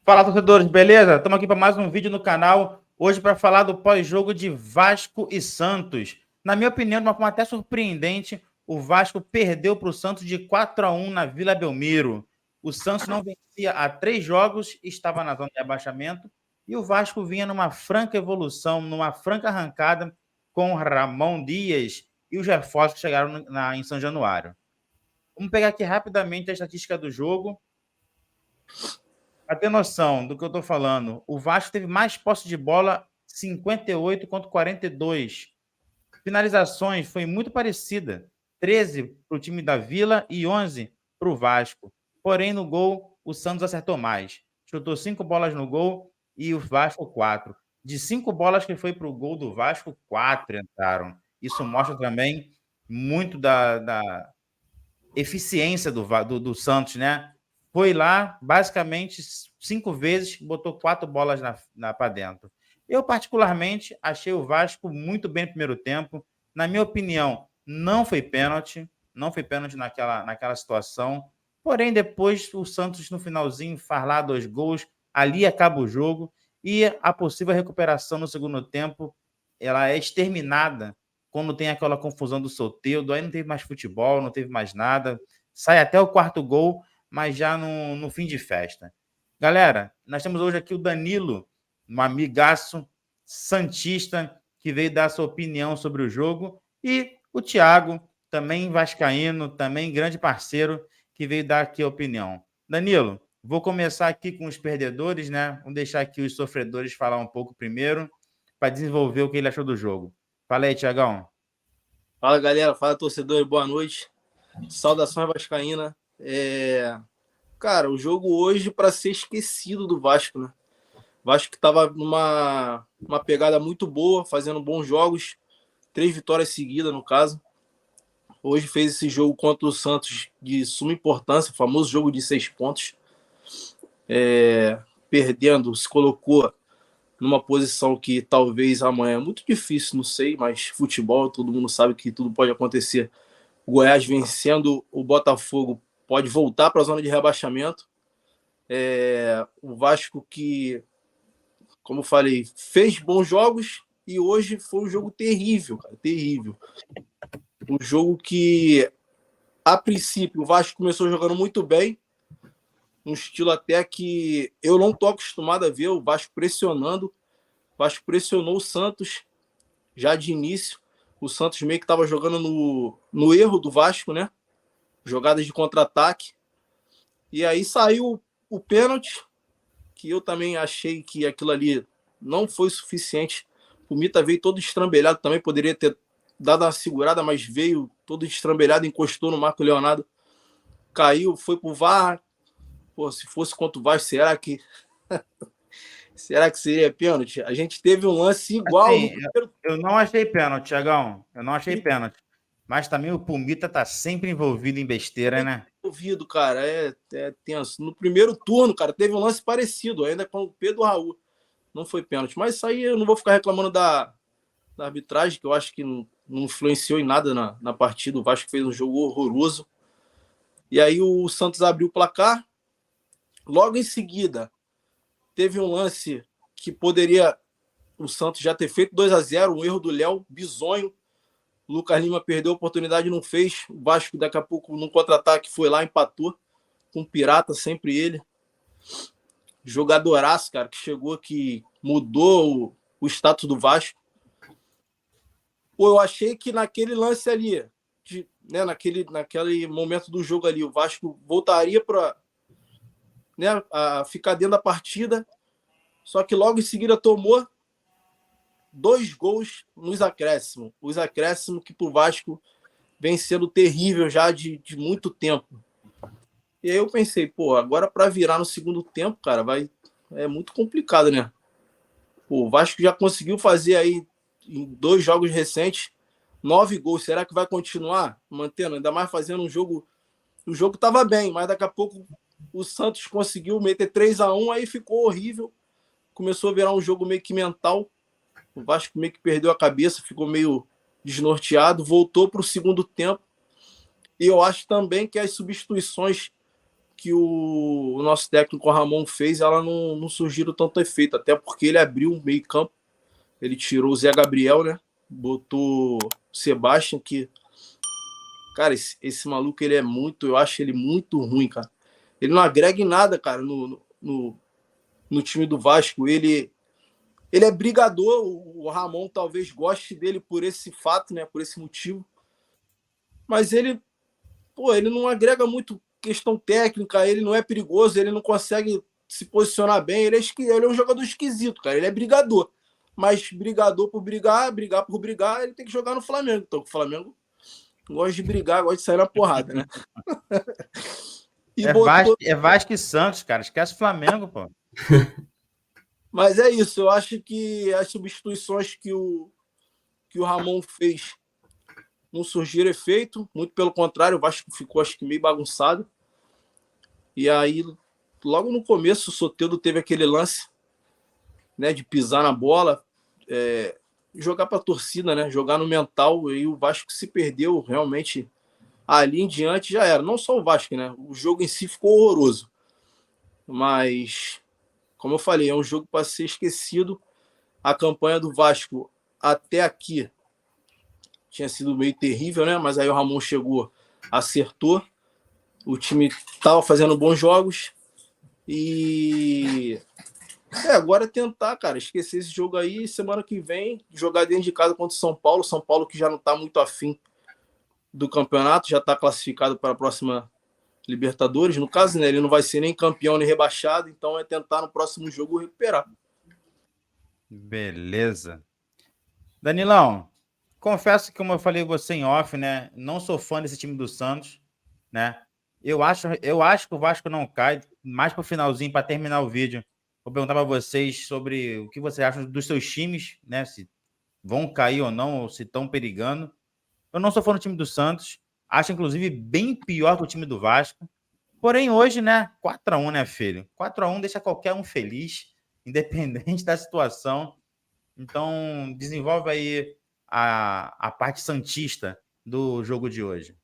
Fala, torcedores, beleza? Estamos aqui para mais um vídeo no canal. Hoje para falar do pós-jogo de Vasco e Santos. Na minha opinião, de uma forma até surpreendente, o Vasco perdeu para o Santos de 4-1 na Vila Belmiro. O Santos não vencia há 3 jogos, estava na zona de rebaixamento, e o Vasco vinha numa franca evolução, numa franca arrancada com Ramon Dias e os reforços que chegaram em São Januário. Vamos pegar aqui rapidamente a estatística do jogo. Para ter noção do que eu estou falando, o Vasco teve mais posse de bola, 58 contra 42. Finalizações foi muito parecida, 13 para o time da Vila e 11 para o Vasco. Porém, no gol, o Santos acertou mais. Chutou 5 bolas no gol e o Vasco 4. De 5 bolas que foi para o gol do Vasco, 4 entraram. Isso mostra também muito da eficiência do Santos, né? Foi lá, basicamente, 5 vezes, botou 4 bolas para dentro. Eu, particularmente, achei o Vasco muito bem no primeiro tempo. Na minha opinião, não foi pênalti naquela situação. Porém, depois o Santos, no finalzinho, faz lá 2 gols, ali acaba o jogo, e a possível recuperação no segundo tempo, ela é exterminada quando tem aquela confusão do Soteldo, aí não teve mais futebol, não teve mais nada, sai até o 4º gol, mas já no fim de festa. Galera, nós temos hoje aqui o Danilo, um amigaço santista, que veio dar sua opinião sobre o jogo, e o Thiago, também vascaíno, também grande parceiro, que veio dar aqui a opinião. Danilo, vou começar aqui com os perdedores, né? Vamos deixar aqui os sofredores falar um pouco primeiro, para desenvolver o que ele achou do jogo. Fala aí, Thiagão. Fala, galera. Fala, torcedor. Boa noite. Saudações vascaína. Cara, o jogo hoje para ser esquecido do Vasco, né? O Vasco que estava numa pegada muito boa, fazendo bons jogos, 3 vitórias seguidas, no caso. Hoje fez esse jogo contra o Santos de suma importância, o famoso jogo de 6 pontos. Perdendo, se colocou numa posição que talvez amanhã é muito difícil, não sei, mas futebol, todo mundo sabe que tudo pode acontecer. O Goiás vencendo o Botafogo pode voltar para a zona de rebaixamento. O Vasco que, como eu falei, fez bons jogos e hoje foi um jogo terrível, cara, terrível. Um jogo que, a princípio, o Vasco começou jogando muito bem, um estilo até que eu não estou acostumado a ver, o Vasco pressionando. O Vasco pressionou o Santos já de início. O Santos meio que estava jogando no erro do Vasco, né? Jogadas de contra-ataque. E aí saiu o pênalti, que eu também achei que aquilo ali não foi suficiente. O Mita veio todo estrambelhado também, poderia ter dado uma segurada, mas veio todo estrambelhado, encostou no Marco Leonardo, caiu, foi pro VAR. Pô, se fosse contra o Vasco, será que seria pênalti? A gente teve um lance igual no Assim, primeiro. eu não achei pênalti, Thiagão. Eu não achei pênalti. Mas também o Pumita tá sempre envolvido em besteira, né? Ouvido, cara, é tenso. No primeiro turno, cara, teve um lance parecido, ainda com o Pedro Raul. Não foi pênalti. Mas isso aí eu não vou ficar reclamando da arbitragem, que eu acho que não influenciou em nada na partida. O Vasco fez um jogo horroroso. E aí o Santos abriu o placar. Logo em seguida, teve um lance que poderia o Santos já ter feito 2-0, um erro do Léo, bizonho. O Lucas Lima perdeu a oportunidade e não fez. O Vasco, daqui a pouco, no contra-ataque, foi lá, empatou. Com o Pirata, sempre ele. Jogadoraço, cara, que chegou, que mudou o status do Vasco. Pô, eu achei que naquele lance ali, né, naquele momento do jogo ali, o Vasco voltaria para, né, a ficar dentro da partida. Só que logo em seguida tomou 2 gols nos acréscimos. Os acréscimos que pro Vasco vem sendo terrível já de muito tempo. E aí eu pensei, pô, agora para virar no segundo tempo, cara, é muito complicado, né? Pô, o Vasco já conseguiu fazer aí em 2 jogos recentes 9 gols. Será que vai continuar mantendo? Ainda mais fazendo um jogo. O jogo tava bem, mas daqui a pouco o Santos conseguiu meter 3-1, aí ficou horrível. Começou a virar um jogo meio que mental. O Vasco meio que perdeu a cabeça, ficou meio desnorteado, voltou para o segundo tempo. E eu acho também que as substituições que o nosso técnico Ramon fez, ela não surgiram tanto efeito, até porque ele abriu um meio campo, ele tirou o Zé Gabriel, né? Botou o Sebastião, que, cara, esse maluco, ele é muito, eu acho ele muito ruim, cara. Ele não agrega em nada, cara, no time do Vasco. Ele é brigador, o Ramon talvez goste dele por esse fato, né? Por esse motivo. Mas ele não agrega muito questão técnica, ele não é perigoso, ele não consegue se posicionar bem, ele é um jogador esquisito, cara, ele é brigador. Mas brigador por brigar por brigar, ele tem que jogar no Flamengo. Então, o Flamengo gosta de brigar, gosta de sair na porrada, né? E botou... É Vasco e Santos, cara. Esquece o Flamengo, pô. Mas é isso, eu acho que as substituições que o Ramon fez não surgiram efeito, muito pelo contrário, o Vasco ficou, acho que, meio bagunçado. E aí, logo no começo, o Soteldo teve aquele lance, né, de pisar na bola, jogar para a torcida, né, jogar no mental, e o Vasco se perdeu realmente. Ali em diante já era. Não só o Vasco, né? O jogo em si ficou horroroso. Mas, como eu falei, é um jogo para ser esquecido. A campanha do Vasco até aqui tinha sido meio terrível, né? Mas aí o Ramon chegou, acertou. O time estava fazendo bons jogos. E agora é tentar, cara, esquecer esse jogo aí. Semana que vem, jogar dentro de casa contra o São Paulo. São Paulo que já não está muito afim do campeonato, já está classificado para a próxima Libertadores. No caso, né, ele não vai ser nem campeão nem rebaixado, então é tentar no próximo jogo recuperar. Beleza. Danilão, confesso que, como eu falei você em off, né? Não sou fã desse time do Santos, né? Eu acho que o Vasco não cai. Mais para o finalzinho, para terminar o vídeo, vou perguntar para vocês sobre o que vocês acham dos seus times, né? Se vão cair ou não, ou se estão perigando. Eu não sou fã do time do Santos. Acho, inclusive, bem pior que o time do Vasco. Porém, hoje, né? 4-1, né, filho? 4-1 deixa qualquer um feliz, independente da situação. Então, desenvolve aí a parte santista do jogo de hoje.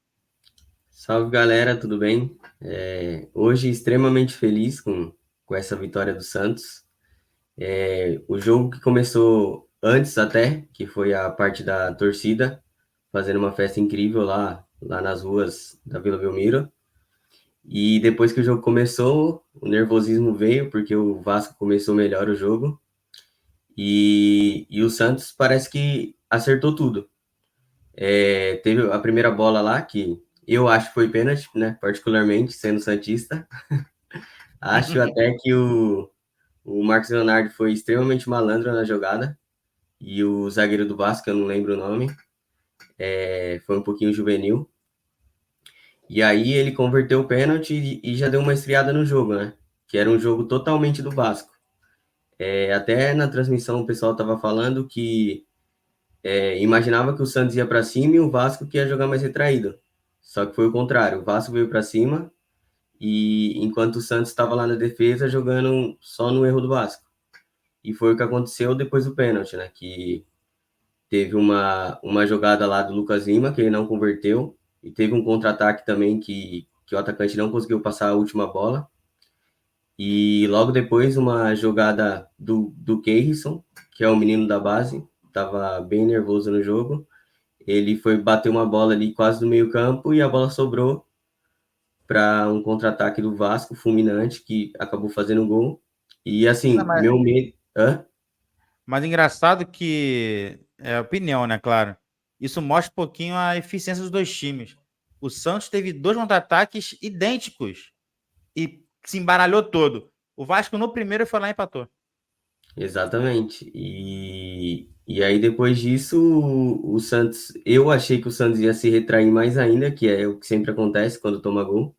Salve galera, tudo bem? Hoje extremamente feliz com essa vitória do Santos. O jogo que começou antes até, que foi a parte da torcida, fazendo uma festa incrível lá nas ruas da Vila Belmiro. E depois que o jogo começou, o nervosismo veio, porque o Vasco começou melhor o jogo. E o Santos parece que acertou tudo. Teve a primeira bola lá, que eu acho que foi pênalti, né? Particularmente, sendo santista. Acho até que o Marcos Leonardo foi extremamente malandro na jogada. E o zagueiro do Vasco, eu não lembro o nome, foi um pouquinho juvenil. E aí ele converteu o pênalti e já deu uma esfriada no jogo, né? Que era um jogo totalmente do Vasco. Até na transmissão o pessoal estava falando que imaginava que o Santos ia para cima e o Vasco que ia jogar mais retraído. Só que foi o contrário. O Vasco veio para cima e enquanto o Santos estava lá na defesa jogando só no erro do Vasco. E foi o que aconteceu depois do pênalti, né? Que teve uma jogada lá do Lucas Lima que ele não converteu e teve um contra-ataque também que o atacante não conseguiu passar a última bola. E logo depois uma jogada do Keirson, que é o menino da base, estava bem nervoso no jogo. Ele foi bater uma bola ali quase no meio campo e a bola sobrou para um contra-ataque do Vasco, fulminante, que acabou fazendo um gol. E Não, assim, mas, meu medo... Hã? mas engraçado que, opinião, né, claro. Isso mostra um pouquinho a eficiência dos dois times. O Santos teve dois contra-ataques idênticos e se embaralhou todo. O Vasco no primeiro foi lá e empatou. Exatamente. E aí depois disso, o Santos... Eu achei que o Santos ia se retrair mais ainda, que é o que sempre acontece quando toma gol.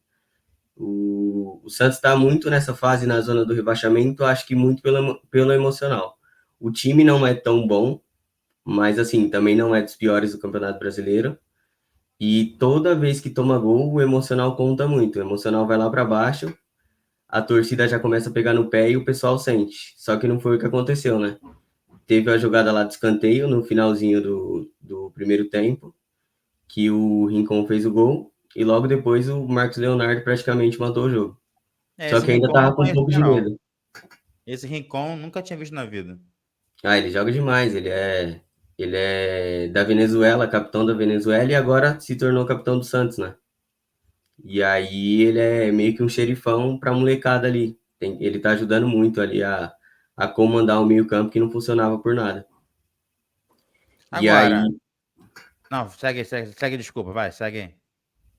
O Santos está muito nessa fase na zona do rebaixamento, acho que muito pelo emocional. O time não é tão bom, mas assim, também não é dos piores do Campeonato Brasileiro. E toda vez que toma gol, o emocional conta muito. O emocional vai lá para baixo, a torcida já começa a pegar no pé e o pessoal sente. Só que não foi o que aconteceu, né? Teve a jogada lá de escanteio no finalzinho do primeiro tempo, que o Rincon fez o gol, e logo depois o Marcos Leonardo praticamente matou o jogo. Só Esse que ainda Rincon eu não tava com um pouco conhecia, de não. medo. Esse Rincon nunca tinha visto na vida. Ah, ele joga demais. Ele é da Venezuela, capitão da Venezuela, e agora se tornou capitão do Santos, né? E aí ele é meio que um xerifão pra molecada ali. Ele tá ajudando muito ali a comandar o meio-campo que não funcionava por nada. E Agora, aí, não, segue, desculpa, vai, segue.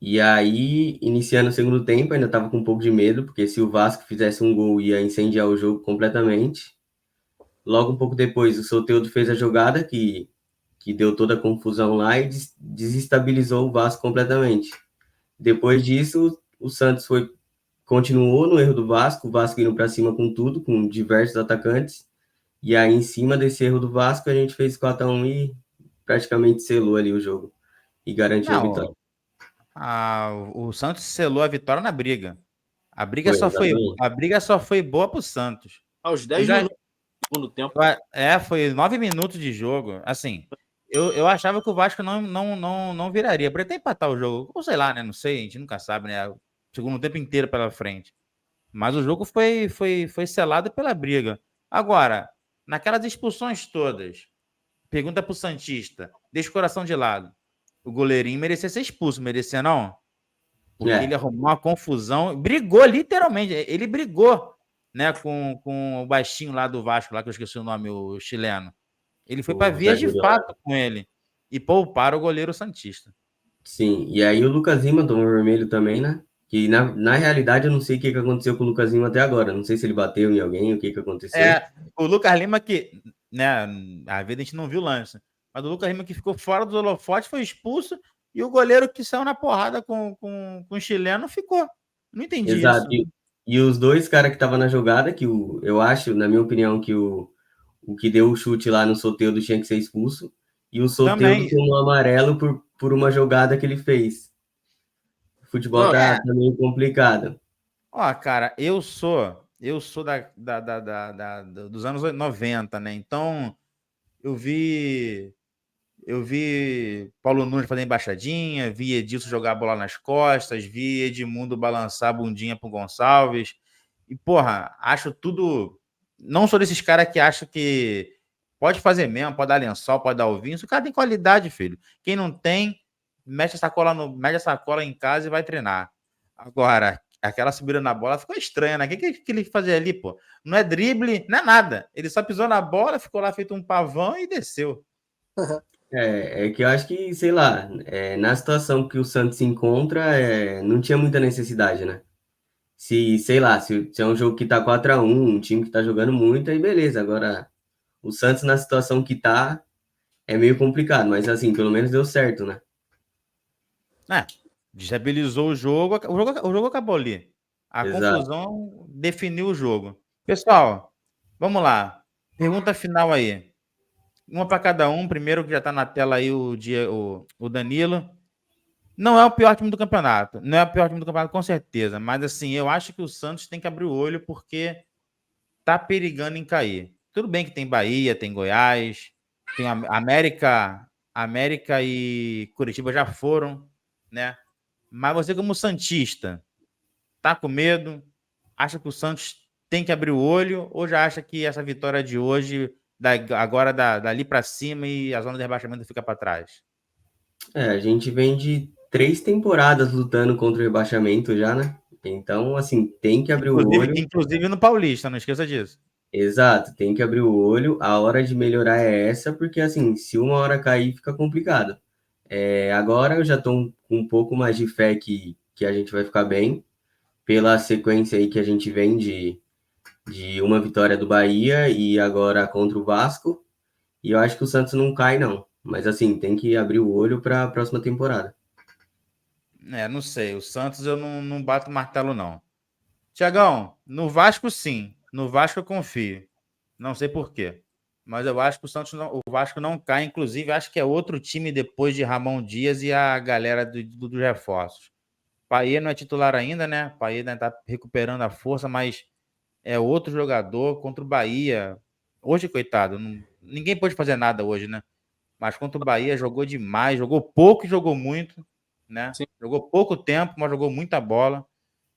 e aí, iniciando o segundo tempo, ainda tava com um pouco de medo, porque se o Vasco fizesse um gol ia incendiar o jogo completamente. Logo um pouco depois, o Soteldo fez a jogada que deu toda a confusão lá e desestabilizou o Vasco completamente. Depois disso, o Santos continuou no erro do Vasco, o Vasco indo para cima com tudo, com diversos atacantes. E aí, em cima desse erro do Vasco, a gente fez 4-1 e praticamente selou ali o jogo e garantiu a vitória. Não, o Santos selou a vitória na briga. Foi, exatamente. A briga só foi boa pro Santos. Aos Eu 10 já, minutos do segundo tempo. foi 9 minutos de jogo. Assim, eu achava que o Vasco não viraria. Poderia até empatar o jogo. Ou sei lá, né? Não sei, a gente nunca sabe, né? O segundo tempo inteiro pela frente. Mas o jogo foi selado pela briga. Agora, naquelas expulsões todas, pergunta pro Santista, deixa o coração de lado. O goleirinho merecia ser expulso, merecia não? Porque ele É, arrumou uma confusão, brigou literalmente, ele brigou, né, com o baixinho lá do Vasco, lá que eu esqueci o nome, o chileno. Ele foi para o vias de zagueiro lá. fato com ele e pouparam o goleiro santista. Sim, e aí o Lucas Lima tomou vermelho também, né? Que na realidade eu não sei o que aconteceu com o Lucas Lima até agora. Não sei se ele bateu em alguém, o que aconteceu. O Lucas Lima que, né, a vida a gente não viu o lance, mas o Lucas Lima que ficou fora do holofote foi expulso e o goleiro que saiu na porrada com o chileno ficou. Não entendi Exato. isso. E os dois caras que estavam na jogada, eu acho, na minha opinião, que o que deu o chute lá no Soteldo tinha que ser expulso. E o Soteldo Também. tomou amarelo por uma jogada que ele fez. O futebol Não, tá, É, tá meio complicado. ó, cara, eu sou dos anos 90, né? Então, eu vi eu vi Paulo Nunes fazer embaixadinha, vi Edilson jogar a bola nas costas, vi Edmundo balançar a bundinha pro Gonçalves. E, porra, acho tudo. Não sou desses caras que acham que pode fazer mesmo, pode dar lençol, pode dar ovinho. Se o cara tem qualidade, filho. Quem não tem, mete a sacola em casa e vai treinar. Agora, aquela subida na bola ficou estranha, né? O que ele fazia ali, pô? Não é drible, não é nada. Ele só pisou na bola, ficou lá feito um pavão e desceu. É que eu acho que, sei lá, na situação que o Santos se encontra, não tinha muita necessidade, né? Se, sei lá, se é um jogo que tá 4-1, um time que tá jogando muito, aí beleza. Agora, o Santos na situação que tá é meio complicado, mas assim, pelo menos deu certo, né? É, destabilizou o jogo acabou ali. A Exato. confusão definiu o jogo. Pessoal, vamos lá. Pergunta final aí. Uma para cada um. Primeiro que já está na tela aí o Danilo. Não é o pior time do campeonato. Não é o pior time do campeonato, com certeza. Mas assim, eu acho que o Santos tem que abrir o olho porque tá perigando em cair. Tudo bem que tem Bahia, tem Goiás, tem América e Curitiba já foram, né? Mas você, como Santista, tá com medo? Acha que o Santos tem que abrir o olho? Ou já acha que essa vitória de hoje, agora dali para cima e a zona de rebaixamento fica para trás? A gente vem de 3 temporadas lutando contra o rebaixamento já, né? Então, assim, tem que abrir o Inclusive, olho. inclusive no Paulista, não esqueça disso. Exato, tem que abrir o olho. A hora de melhorar é essa, porque assim, se uma hora cair, fica complicado. Agora eu já estou com um pouco mais de fé que a gente vai ficar bem, pela sequência aí que a gente vem de uma vitória do Bahia e agora contra o Vasco. E eu acho que o Santos não cai, não. Mas assim, tem que abrir o olho para a próxima temporada. Não sei. O Santos eu não bato martelo, não. Tiagão, no Vasco sim. No Vasco eu confio. Não sei por quê. Mas eu acho que o Vasco não cai. Inclusive, acho que é outro time depois de Ramon Dias e a galera dos reforços. Payet não é titular ainda, né? Payet ainda está recuperando a força, mas é outro jogador contra o Bahia. Hoje, coitado, ninguém pôde fazer nada hoje, né? Mas contra o Bahia jogou demais, jogou pouco e jogou muito, né? sim. Jogou pouco tempo, mas jogou muita bola.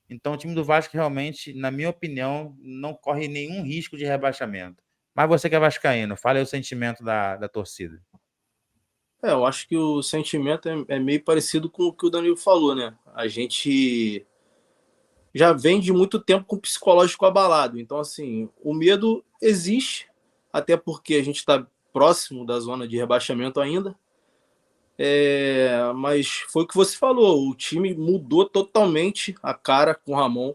Então, o time do Vasco realmente, na minha opinião, não corre nenhum risco de rebaixamento. Mas você que é vascaíno, fala aí o sentimento da torcida. Eu acho que o sentimento é meio parecido com o que o Danilo falou, né? A gente já vem de muito tempo com o psicológico abalado. Então, assim, o medo existe, até porque a gente está próximo da zona de rebaixamento ainda. Mas foi o que você falou, o time mudou totalmente a cara com o Ramon.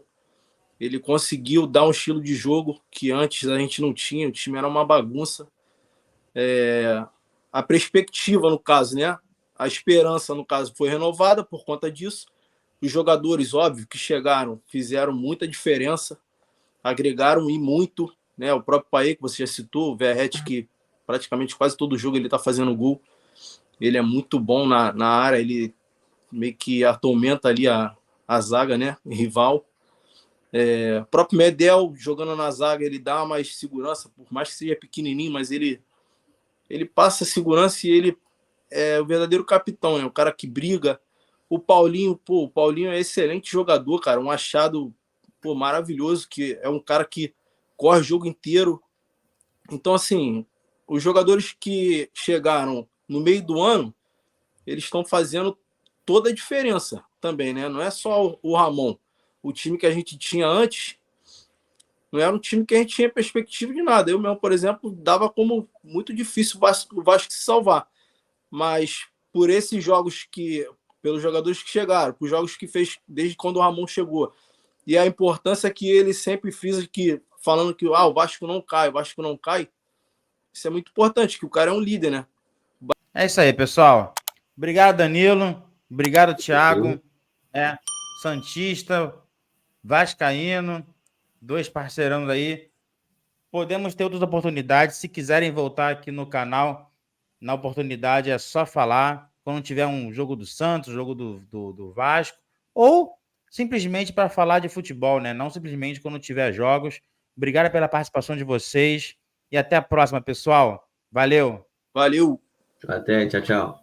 Ele conseguiu dar um estilo de jogo que antes a gente não tinha, o time era uma bagunça. A perspectiva, no caso, né? A esperança, no caso, foi renovada por conta disso. Os jogadores, óbvio, que chegaram, fizeram muita diferença, agregaram e muito, né? O próprio Paê, que você já citou, o Verratti, que praticamente quase todo jogo ele está fazendo gol. Ele é muito bom na área, ele meio que atormenta ali a zaga, né? Rival. O próprio Medel, jogando na zaga, ele dá mais segurança, por mais que seja pequenininho, mas ele passa segurança e ele é o verdadeiro capitão, né? O cara que briga. O Paulinho é excelente jogador, cara, um achado maravilhoso, que é um cara que corre o jogo inteiro. Então, assim, os jogadores que chegaram no meio do ano, eles estão fazendo toda a diferença também, né? Não é só o Ramon. O time que a gente tinha antes não era um time que a gente tinha perspectiva de nada. Eu mesmo, por exemplo, dava como muito difícil o Vasco se salvar. Mas por esses jogos pelos jogadores que chegaram, por jogos que fez desde quando o Ramon chegou, e a importância que ele sempre frisa, falando que o Vasco não cai, o Vasco não cai, isso é muito importante, que o cara é um líder, né? É isso aí, pessoal. Obrigado, Danilo. Obrigado, Thiago. Santista, vascaíno, dois parceirão aí. Podemos ter outras oportunidades. Se quiserem voltar aqui no canal, na oportunidade é só falar. Quando tiver um jogo do Santos, jogo do Vasco, ou simplesmente para falar de futebol, né? Não simplesmente quando tiver jogos. Obrigado pela participação de vocês e até a próxima, pessoal. Valeu! Valeu! Até, tchau, tchau.